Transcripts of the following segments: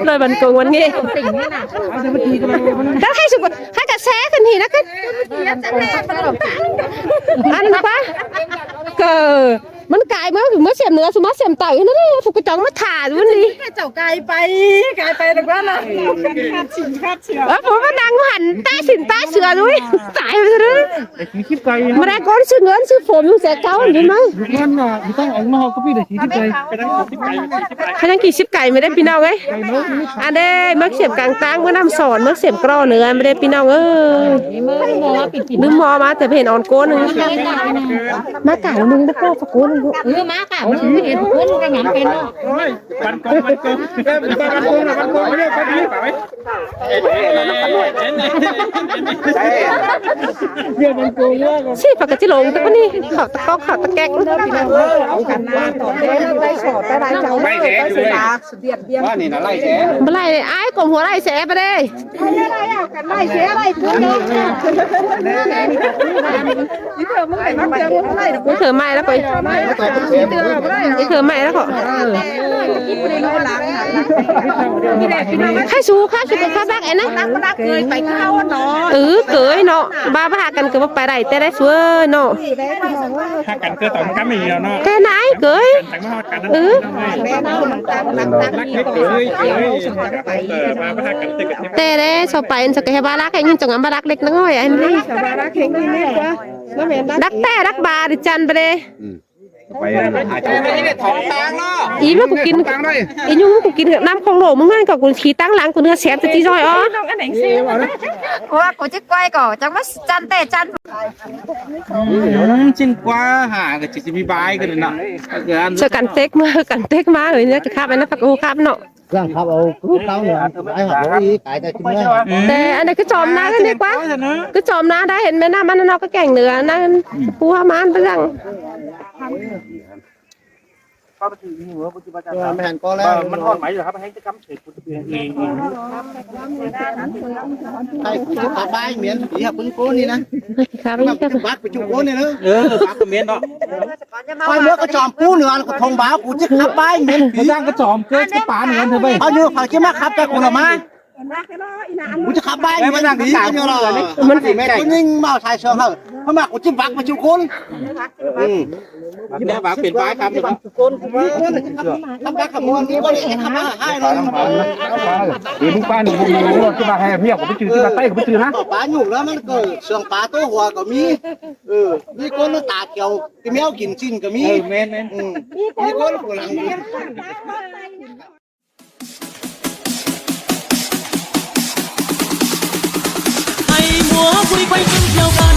เลยบันโกงวันนี้ถ้าให้สุกให้กระแสขึ้นทีนะขึ้นอันนั้นปะเกิดมันกลายเมื่อเสียมเนื้อสมมติเสียมไตนั่นเลยผูกกระจองมาถ่าดูนี่เจ้าไก่ไปแต่ว่าเราคาดฉินคาดเชือผมว่าดังหันใต้สินใต้เสือด้วยตายไปเลยมาได้ก้อนซื้อเงินซื้อผมอยู่แสนเก้าเห็นไหมนั่นน่ะต้องออกนอกก็พี่เดี๋ยวชี้ที่ไกลขนาดกี่ชิบไก่ไม่ได้พี่น้องไงอันเด้มักเสียมกลางตั้งเมื่อนำสอนมักเสียมกรอเนื้อไม่ได้พี่น้องนึกมอมาแต่เห็นอ่อนโก้นึงมากางมึงนะโก้ฝากโก้นึงมากะมันเห็นเพื่อนกันหยังเป็นเนาะมันโกงไม่ได้ไปดิเดี๋ยวมันโกงว่าสิปกติลงแต่ก็นี่เขาตะก๊อกเขาตะแก๊กเอากันมาตอนนี้ได้สอดได้เจ้าได้เสียเบียดเบียนว่านี่นะไล่แสมาไล่ไอ้กลมหัวไล่แสไปเลยอะไรอ่ะกันไล่เสียอะไรพูดเนาะนี่เธอมึงไงมาเจอมึงไล่นี่เธอไม่แล้วไปนี่เธอไม่แล้วก็ให้สู้ค่ะสู้กับบ้าไอ้นะเคยไปเข้าเนาะเกยเนาะบ้าบ้ากันก็ไปได้แต่ได้สวยเนาะถ้ากันเกิดต่อมันก็ไม่เยอะเนาะแต่ไหนเกยแต่เด้ชอบไปสกัดบารักไอ้ยิ่งจังบารักเล็กน้อยไอ้นี่ดักแต่ดักบาดิจันไปเลยไปไม่ท้องตางเนาะอีมากูกินอียุ่งกูกินน้ำของโหลมึงงั้นกับกูขี่ตั้งหลังกูเนื้อแสบจะตีจอยอ๋อกูว่ากูจะก้อยก่อจังว่าจันแต่จันชิ้นกว่าหากับจิบีบายกันเนาะเชื่อกันเต็กมาเลยเนี่ยจะข้าไปนะปักโอข้าเนาะร่างครับเอาคือเต้าเนี่ยไอ้หัวอีไก่แต่ชิ้นนี้แต่อันนี้คือจอมน้ากันดีกว่าคือจอมน้าได้เห็นไหมหน้ามันนอกก็แก่งเหนือนั่นผู้ว่ามันไปยังแม่นก็แล้วมันทอดไหมอยู่ครับให้จะกำเสร็จไอ้คุณจะขับบ้านเหมียนผีครับคุณโก้นี่นะครับบักไปจุโก้นี่นะบักเมียนเนาะคอยเมื่อก็จอมกู้เหนือก็ทงบ้ากูจะขับบ้านเหมียนผีสร้างกระจอมเกิดกระป๋าเหนือเธอไปเอาอยู่ฝั่งที่มาขับแต่กูละมากูจะขับบ้านเหมือนผีกันอยู่หรอมันสิไม่ได้กูยิงเมาชายเชิงเขาเพราะมากูจะบักไปจุโก้ที่ได้บักเปลี่ยนป้ายครับเดี๋ยวทำบักขบวนนี้ก็เลยทำมาให้เราเดี๋ยวมึงป้าหนูมึงรู้ที่มาให้เพียบผมไปจืดที่มาใต้ผมไปจืดนะปลาหนุ่มแล้วมันก็เสื่องปลาตัวหัวก็มีมีก้นตาเกี่ยวที่แมวกินชิ้นก็มีแม่มีก้นหัวหลังให้หัวคุยไปจนเที่ยวกัน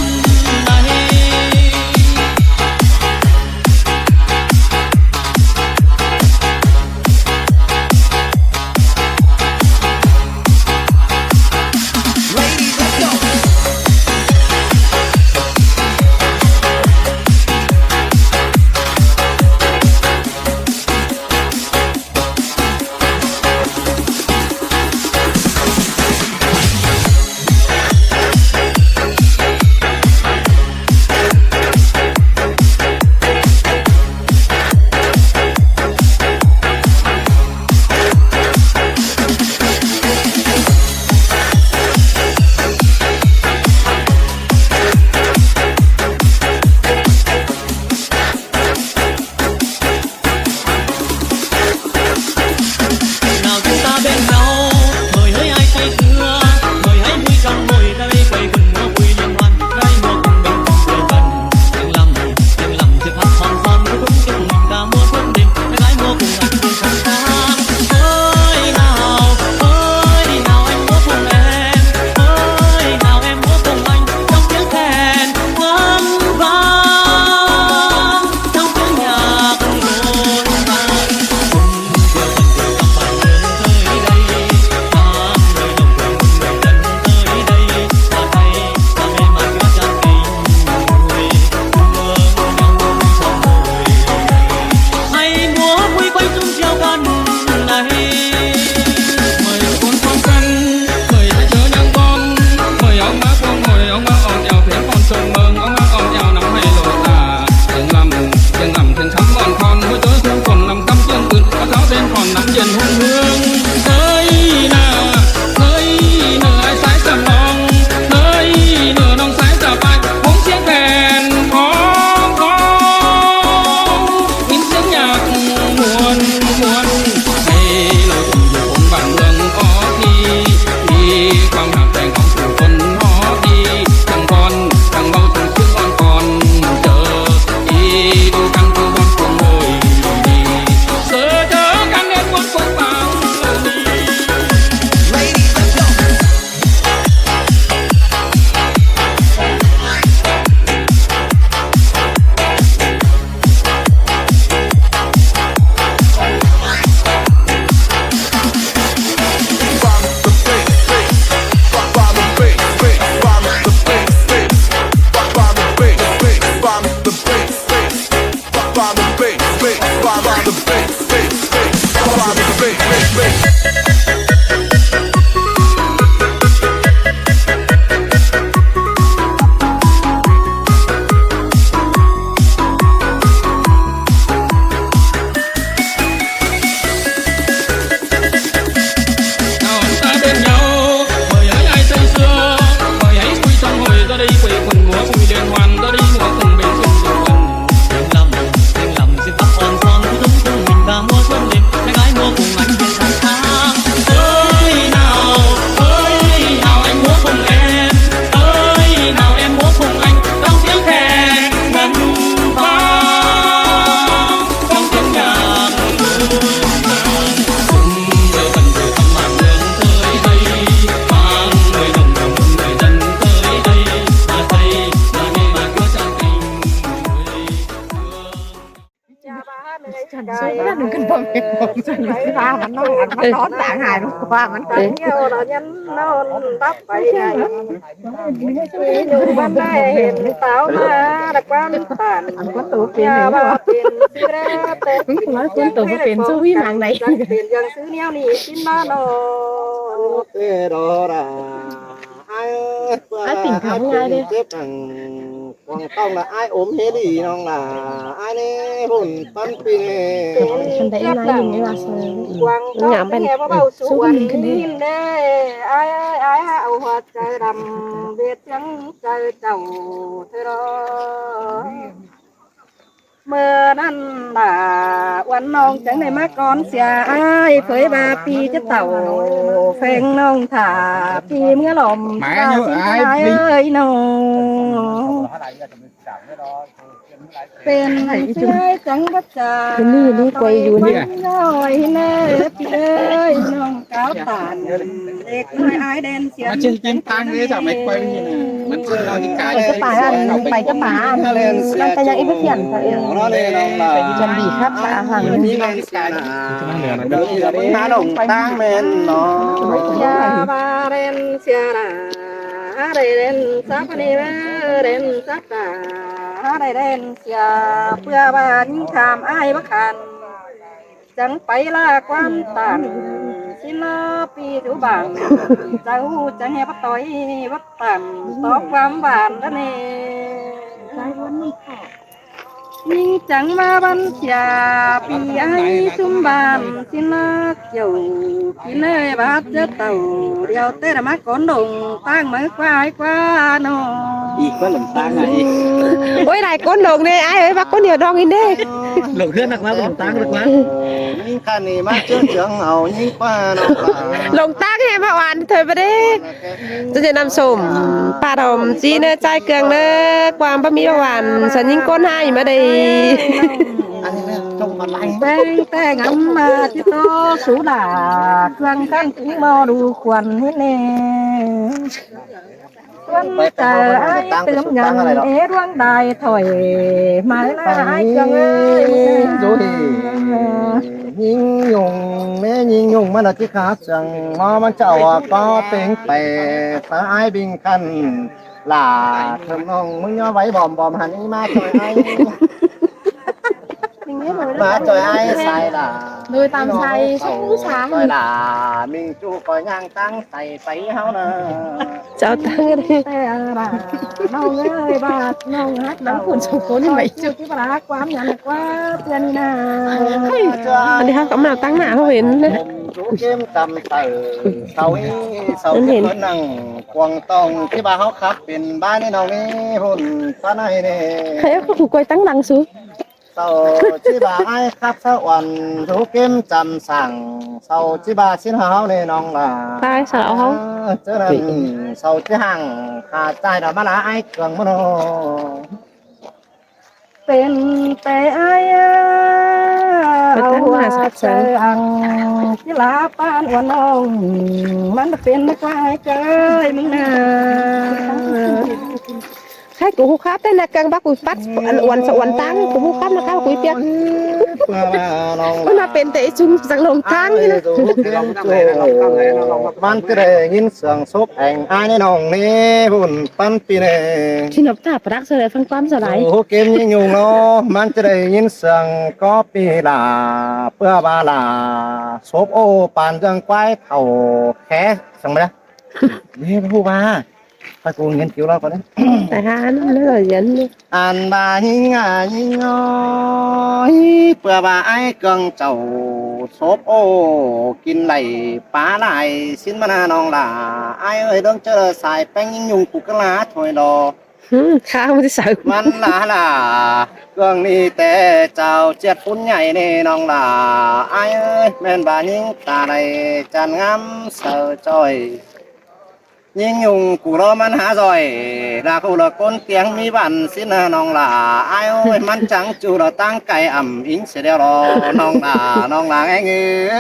น้องมันนอนต่างหายว่ามันเที่ยวเรายันนอนรับไปไหนอยู่บ้านได้เห็นสาวมาดักบ้านผ่านก็ตัวเป็นว่าเป็นสิเรเต้ว่าคนตัวเป็นสู้วิมังไหนเป็นยังซื้อเนี้ยนี่กินมาโนเตโรราไอ้ติ่งเขาไงเด้วางต้องละไอ้อมเฮดีน้องละไอ้นี่หุ่นปั้นปีนี่ฉันได้ไอ้ยังไงล่ะวางต้องเป็นเบาๆสวนนินเด้ไอ้เอาหัวใจดำเบียดยังใจเจ้าเธอรอเมื่อนั้นล่ะวันน้องจังได้มาก่อนเสียไอ้เผยบาปีจะเต่าแฟงน้องถ่าปีเมื่อหล่อมเอ้ยน้องเป็นเชื่อจังบัจจานี่กวยอยู่เนี่ยน้อยเน่พี่เอ้ยน้องก้าวตานเด็กน้อยไอ้เด่นเสียงมาจิ้มตังเลยจับไม่ควายนี่นะมันคือเราที่กาย จะป่าไปจะป่ามันเป็นยังอีกเสียงเขาเองจันดีครับป่าห่างนี่เราที่กายนะเดี๋ยวน้าหลงตั้งเมนเนาะยาบาเรนเสียนะเรนสักนี่เรนสักตาเรนเสียเพื่อบ้านขามไอ้บักขันจังไปลาความตันสิลาปีถูบางเจ้าจังเฮปต่อยวัดตันตอกความหวานละเนยิ่งจังมาบันเสียปีไอ้ชุมบานสิลาเกี่ยวกินเลยบาดเจ้าเต่าเดียวเต้ระมักก้นดงตั้งมือควายกว่าน้องอีกก็หลงตั้งไงโอ้ยหลายก้นดงเนี่ยไอ้เอ้ยบักก้นเดียวดองอินเด้หลงเพื่อนนักมาหลงตั้งนักมายิ่งขันนี่มาเชื่อเชื่อเอายิ่งป้าน้องลงตั้งให้มาหวานเธอไปดิจะนำส้มปลาดอมจีเนื้อใจเกลืองเนื้อความบะหมี่หวานฉันยิ่งก้นให้มาได้อันนี้แม่จงมาไล่แต่งมาที่โตสูดาเครื่องกันถึงมอดูควันให้แน่วันเจอไอ้เติมเงินร่วงได้ถอยมาหน้าไอ้เกลืองเอ้ยดูดิยิงยุงแม่ยิงยุงมันละที่ขาจังมอมันเจ้าก็เต็งไปสายบิงคันหล่าเธอน้องมึงย่อไว้บอมหันนี่มาถอยไอ้มาจอยไอ้ใส่ล่ะโดยตามใส่สู้ช้างจอยล่ะมิงจูก็ย่างตั้งใส่ไปเฮานะเจ้าตั้งเลยแต่อะไรน้องเอ้ยบาดน้องฮักน้ำขุ่นสุกคนไหมจุดที่ปลาความยันกว่าเพื่อนนาอันนี้เขากำลังตั้งหน้าเขาเห็นนะจูเกมตำเต๋อเสาเห็นนั่งควงตองที่บ้านเขาขับเป็นบ้านนี่น้องนี่หุ่นป้าไหนเนี่ยใครก็ถูกกวยตั้งหลังสูเสาที่บ้านไอ้ขับสะวันจูเกมจำสั่งเสาที่บ้านสิ้นเฮาเนี่ยน้องล่ะตายสาวเขาเจ้านั่นเสาที่ห่างขาดใจดอกมะละไอ้เกลืองมโนเป็นแต่ไอ้เอาว่าเจออังที่ลาปานวันน้องมันเป็นนักลายเกยมึงนาใช่กูฮู้ครับแต่นักกังบักกูปัดอันอ้วนสวรรค์ตั้งกูฮู้ครับนะครับกูเปียกมันมาเป็นแต่จุ่มสังลงตั้งนี่นะมันก็ได้ยินเสียงซบแองไอ้ในน้องนี่หุ่นปั้นปีเน่ชินบตาปรักเสด็จฟังความสลายโอ้เกมยิ่งยุ่งเนาะมันจะได้ยินเสียงก็ปีลาเพื่อบาลาซบโอปานจังควายเผาแค่สังไหมนี่ผู้บ้าไปกูเงินคิวเราก่อนนะแต่ฮะนั่นเลยยันอันบาหิงหิงอ้อยเพื่อบาไอ้เกิงเจ้าซบโอกินไหลปลาไหลสิ้นมานาน้องล่ะไอ้เอ้ยต้องเจอสายแป้งยิ่งยุ่งกูกะลาถอยดอข้าวมันจะใส่มันล่ะเกิงนี่แต่เจ้าเจ็ดปุ่นใหญ่นี่น้องล่ะไอ้เอ้ยแม่นบาหิงตาไหลจันงามเสือจอยยิ่งยุ่งกูรอมันหาซอยลากูละก้นเตียงมีบันสินะน้องล่ะไอ้โอ้ยมันจังจูเราตั้งไก่อ่ำอิงเสียเดียวรอน้องล่ะไอ้เงือ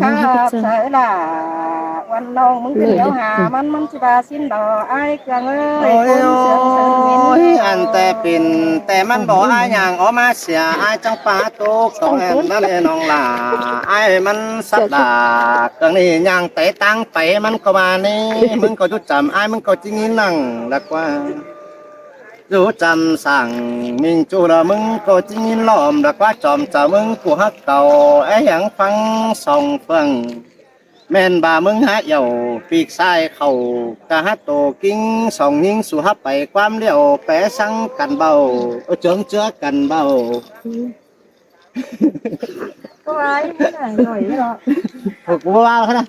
ข้าใส่ล่ะวัน มันน้องมึงเดี๋ยวหามันสิบาสิ้นดอกไอ้เกลืองเอ้ โอ้ ย ย คนเสือเสือเงิน โอ้ยอันแต่เป็นแต่มันบอกอ้ายอย่างออกมาเสียอ้ายจังปาตกสองแอนนั่นเองน้องล่ะอ้ายมันสัตว์ดาเรื่องนี้ย่างเตะตังไปมันก็มานี่มึงก็จุดจำอ้ายมึงก็จริงนั่งแล้วว่ารู้จำสั่งมิงจูละมึงก็จริงล้อมแล้วว่าจอมจะมึงกูฮักเก่าไอ้หยังฟังส่องเฟิงแม่นบ่ามึงหาเหี่ยวปีกซ้ายเข้ากะฮัดโตกิ้งสองยิงสู่ฮับไปความเลี้ยวแปะสังกันเบาเจิงเจือกันเบา ก็ไอ้ไม่ได้หน่อยหรอก ถูกว่าเขานะ